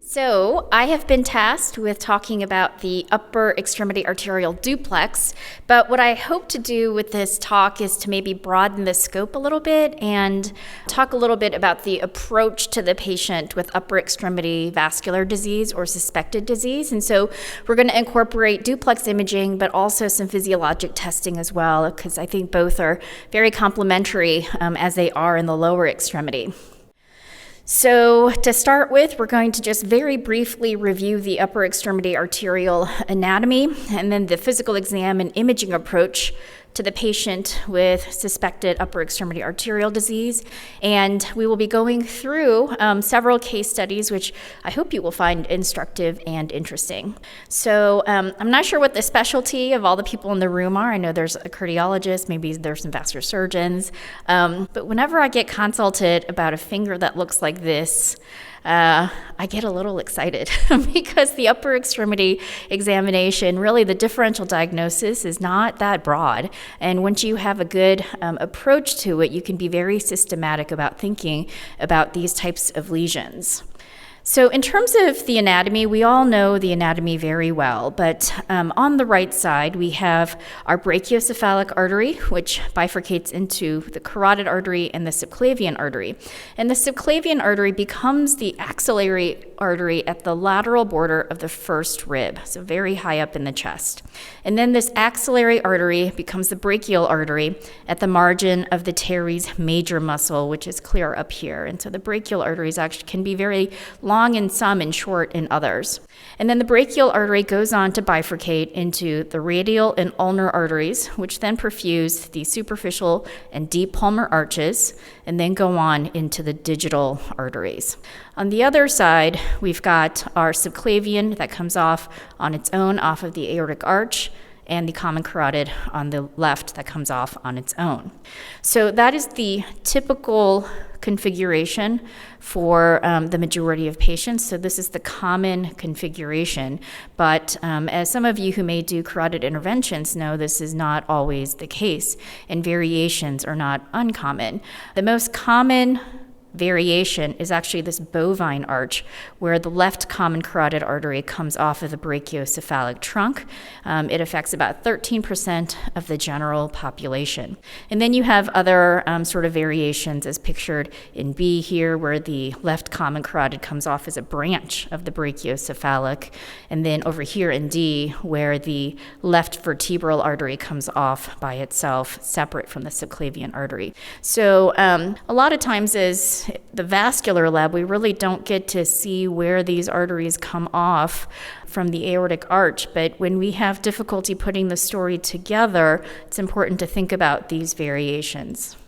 So I have been tasked with talking about the upper extremity arterial duplex, but what I hope to do with this talk is to maybe broaden the scope a little bit and talk a little bit about the approach to the patient with upper extremity vascular disease or suspected disease. And so we're going to incorporate duplex imaging, but also some physiologic testing as well, because I think both are very complementary as they are in the lower extremity. So to start with, we're going to just very briefly review the upper extremity arterial anatomy and then the physical exam and imaging approach to the patient with suspected upper extremity arterial disease. And we will be going through several case studies, which I hope you will find instructive and interesting. So I'm not sure what the specialty of all the people in the room are. I know there's a cardiologist, maybe there's some vascular surgeons. But whenever I get consulted about a finger that looks like this, I get a little excited because the upper extremity examination, really the differential diagnosis is not that broad. And once you have a good approach to it, you can be very systematic about thinking about these types of lesions. So in terms of the anatomy, we all know the anatomy very well, but on the right side, we have our brachiocephalic artery, which bifurcates into the carotid artery and the subclavian artery. And the subclavian artery becomes the axillary artery at the lateral border of the first rib, so very high up in the chest. And then this axillary artery becomes the brachial artery at the margin of the teres major muscle, which is clear up here. And so the brachial arteries actually can be very long in some and short in others. And then the brachial artery goes on to bifurcate into the radial and ulnar arteries, which then perfuse the superficial and deep palmar arches, and then go on into the digital arteries. On the other side, we've got our subclavian that comes off on its own off of the aortic arch, and the common carotid on the left that comes off on its own. So that is the typical configuration for the majority of patients. So this is the common configuration. But as some of you who may do carotid interventions know, this is not always the case, and variations are not uncommon. The most common variation is actually this bovine arch, where the left common carotid artery comes off of the brachiocephalic trunk. It affects about 13% of the general population. And then you have other sort of variations as pictured in B here, where the left common carotid comes off as a branch of the brachiocephalic. And then over here in D, where the left vertebral artery comes off by itself, separate from the subclavian artery. So a lot of times as the vascular lab, we really don't get to see where these arteries come off from the aortic arch, but when we have difficulty putting the story together, it's important to think about these variations.